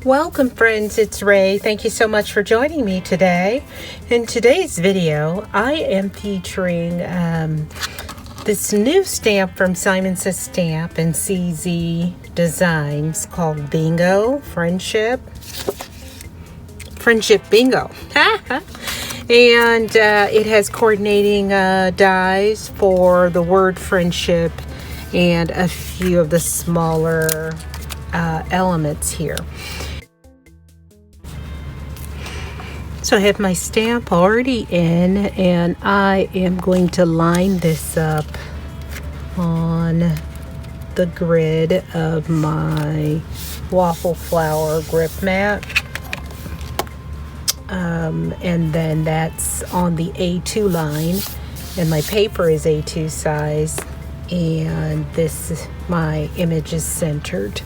Welcome friends, it's Ray. Thank you so much for joining me today. In today's video, I am featuring this new stamp from Simon Says Stamp and CZ Designs called Bingo Friendship Bingo. And it has coordinating dies for the word friendship and a few of the smaller elements here. So I have my stamp already in, and I am going to line this up on the grid of my waffle flower grip mat. And then that's on the A2 line, and my paper is A2 size, and my image is centered.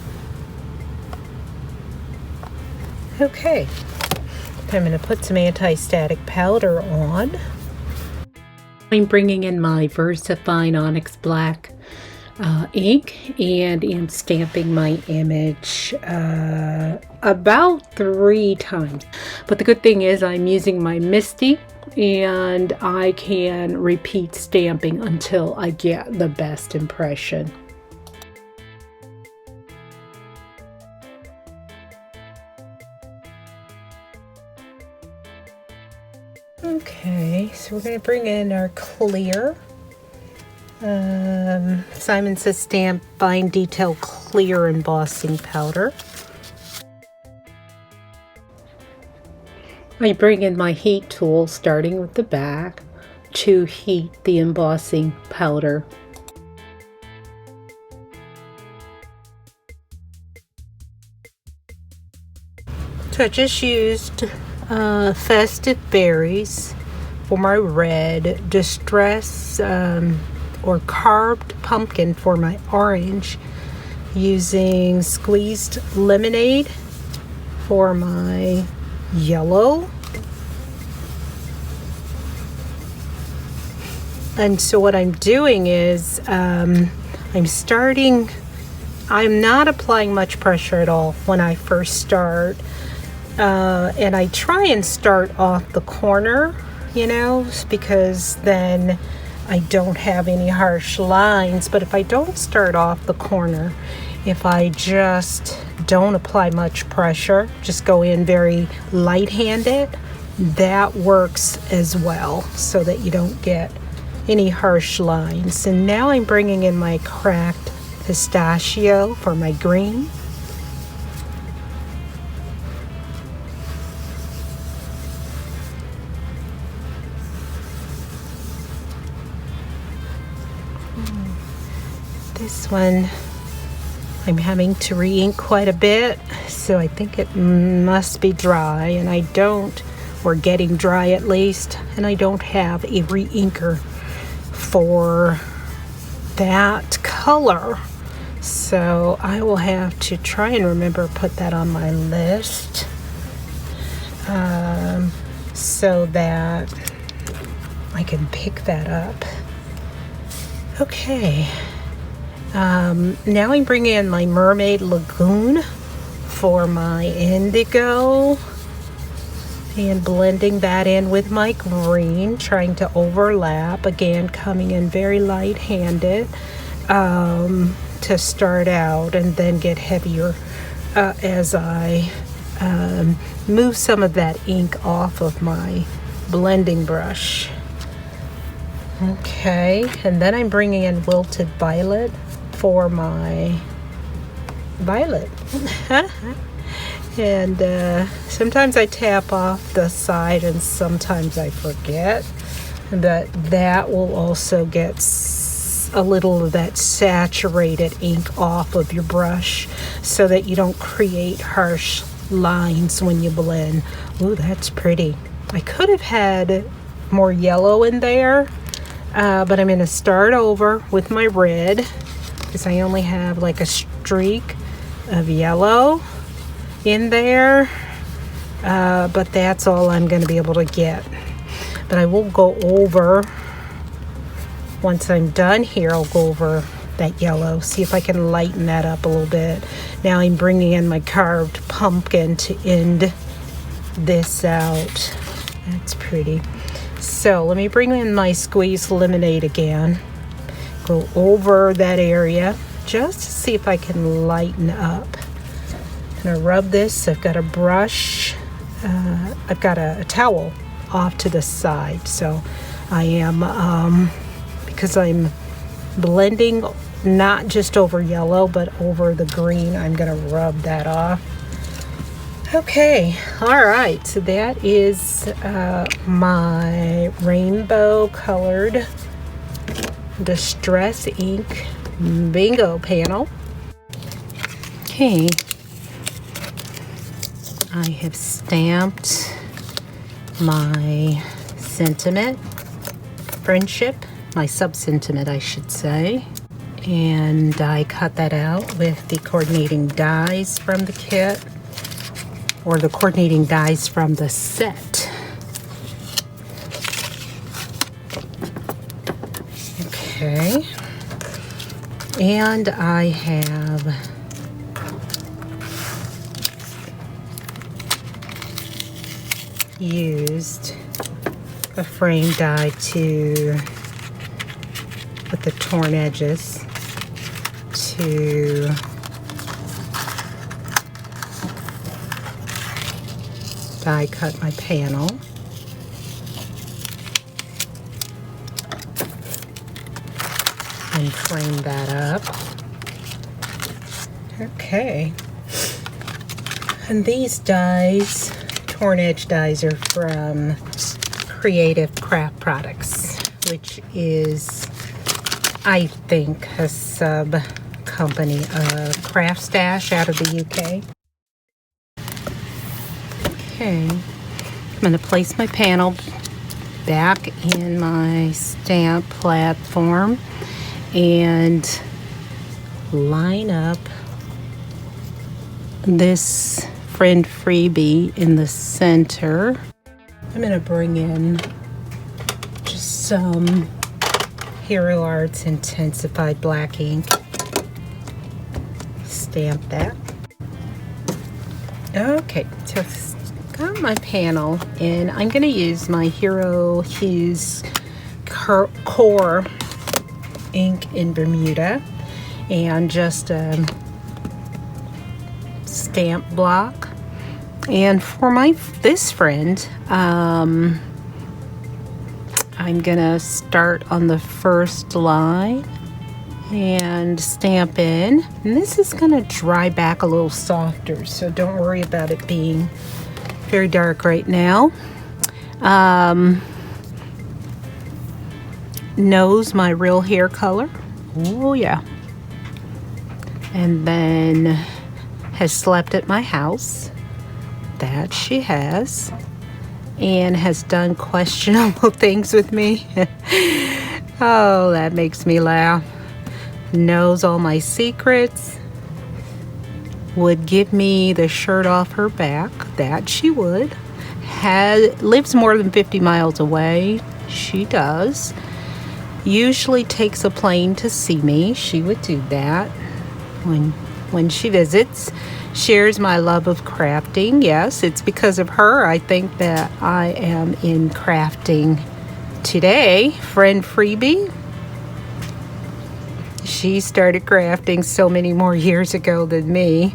Okay. I'm going to put some anti-static powder on. I'm bringing in my Versafine Onyx Black ink and am stamping my image about 3 times. But the good thing is I'm using my Misty, and I can repeat stamping until I get the best impression. Okay, so we're going to bring in our clear Simon Says Stamp Fine Detail Clear Embossing Powder. I bring in my heat tool, starting with the back, to heat the embossing powder. So I just used Festive berries for my red, distress or carved pumpkin for my orange, using squeezed lemonade for my yellow. And so what I'm doing is I'm not applying much pressure at all when I first start. And I try and start off the corner, because then I don't have any harsh lines. But if I don't start off the corner, if I just don't apply much pressure, just go in very light-handed, that works as well, so that you don't get any harsh lines. And now I'm bringing in my cracked pistachio for my green. This one I'm having to re-ink quite a bit, so I think it must be dry, and or getting dry at least, and I don't have a re-inker for that color, so I will have to try and remember to put that on my list so that I can pick that up. Okay. Now I'm bringing in my Mermaid Lagoon for my indigo and blending that in with my green, trying to overlap, again coming in very light-handed to start out, and then get heavier as I move some of that ink off of my blending brush. Okay, and then I'm bringing in Wilted Violet for my violet. And sometimes I tap off the side and sometimes I forget, but that will also get a little of that saturated ink off of your brush so that you don't create harsh lines when you blend. Ooh, that's pretty. I could have had more yellow in there, but I'm going to start over with my red, because I only have like a streak of yellow in there, but that's all I'm going to be able to get. But I will go over, once I'm done here, I'll go over that yellow. See if I can lighten that up a little bit. Now I'm bringing in my carved pumpkin to end this out. That's pretty. So let me bring in my squeezed lemonade again. Go over that area just to see if I can lighten up. I'm gonna rub this. I've got a brush. I've got a towel off to the side. So I am, because I'm blending not just over yellow but over the green, I'm gonna rub that off. Okay, all right, so that is my rainbow colored Distress Ink bingo panel. Okay, I have stamped my sentiment, friendship, my sub-sentiment I should say, and I cut that out with the coordinating dies from the kit, or the coordinating dies from the set. Okay, and I have used a frame die with the torn edges to die cut my panel. And frame that up. Okay. And these dies, torn edge dies, are from Creative Craft Products, which is, I think, a sub company of Craft Stash out of the UK. Okay, I'm going to place my panel back in my stamp platform and line up this friend freebie in the center. I'm going to bring in just some Hero Arts Intensified Black ink. Stamp that. Okay, so got my panel, and I'm going to use my Hero Hues Core ink in Bermuda and just a stamp block. And for this friend, I'm gonna start on the first line and stamp in, and this is gonna dry back a little softer, so don't worry about it being very dark right now. Knows my real hair color. Oh yeah. And then has slept at my house. That she has. And has done questionable things with me. Oh, that makes me laugh. Knows all my secrets. Would give me the shirt off her back. That she would. Lives more than 50 miles away. She does. Usually takes a plane to see me. She would do that when she visits. Shares my love of crafting. Yes, it's because of her I think that I am in crafting today. Friend freebie. She started crafting so many more years ago than me.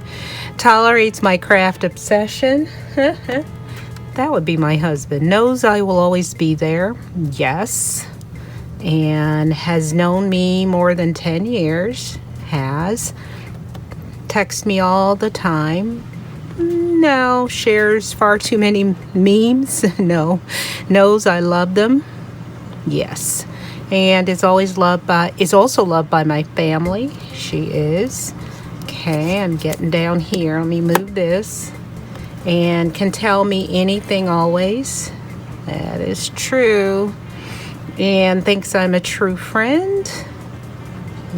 Tolerates my craft obsession. That would be my husband. Knows I will always be there. Yes. And has known me more than 10 years. Has. Texts me all the time. No. Shares far too many memes. No. Knows I love them. Yes. And is also loved by my family. She is. Okay, I'm getting down here. Let me move this. And can tell me anything always. That is true. And thinks I'm a true friend.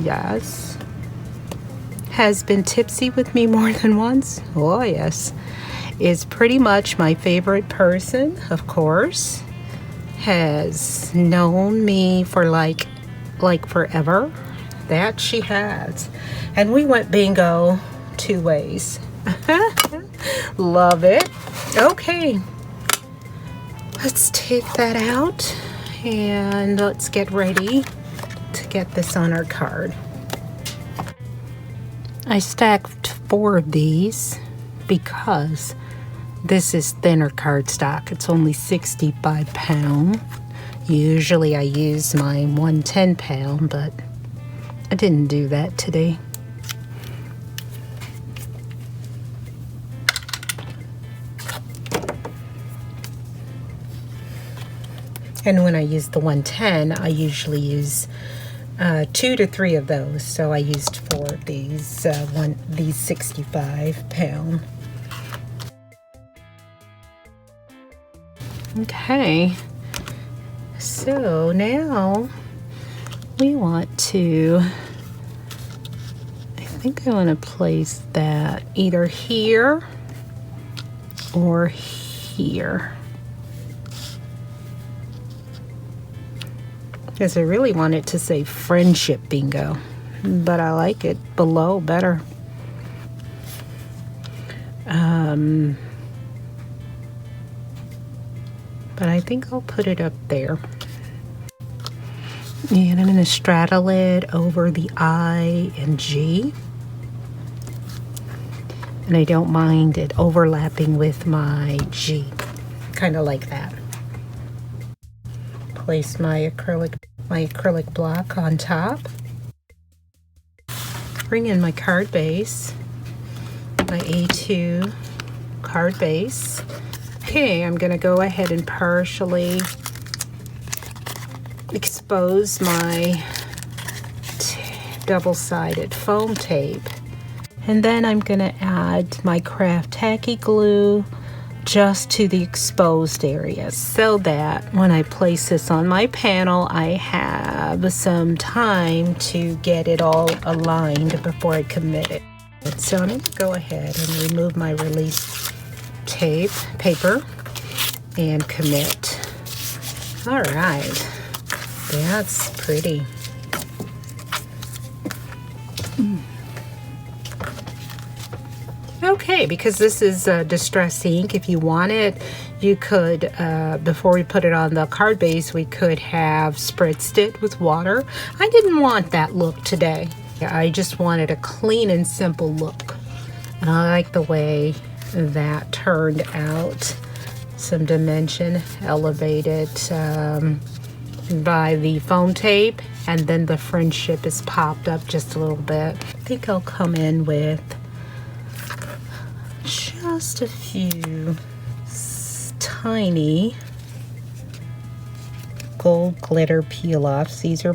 Yes. Has been tipsy with me more than once. Oh yes. Is pretty much my favorite person, of course. Has known me for like forever. That she has. And we went bingo 2 ways. Love it. Okay. Let's take that out and let's get ready to get this on our card. I stacked 4 of these because this is thinner cardstock. It's only 65 pound. Usually I use my 110 pound, but I didn't do that today. And when I use the 110, I usually use 2 to 3 of those. So I used 4 of these, these 65 pound. Okay, so now we want to, I think I want to place that either here or here. Because I really want it to say friendship bingo, but I like it below better. But I think I'll put it up there. And I'm going to straddle it over the I and G. And I don't mind it overlapping with my G. Kind of like that. Place my acrylic block on top. Bring in my card base. My A2 card base. Okay, I'm going to go ahead and partially expose my double-sided foam tape. And then I'm going to add my craft tacky glue just to the exposed area so that when I place this on my panel, I have some time to get it all aligned before I commit it. So I'm going to go ahead and remove my release paper and commit. All right, that's pretty. Okay, because this is distress ink, if you want it, you could, before we put it on the card base, we could have spritzed it with water. I didn't want that look today. I just wanted a clean and simple look. And I like the way that turned out. Some dimension elevated by the foam tape, and then the friendship is popped up just a little bit. I think I'll come in with just a few tiny gold glitter peel-offs. These are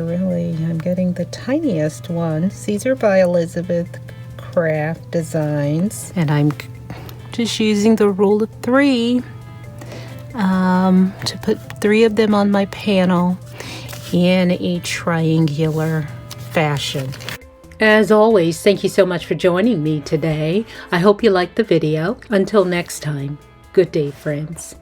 really, I'm getting the tiniest ones. These are by Elizabeth Craft Designs. And I'm just using the rule of 3 to put 3 of them on my panel in a triangular fashion. As always, thank you so much for joining me today. I hope you liked the video. Until next time, good day, friends.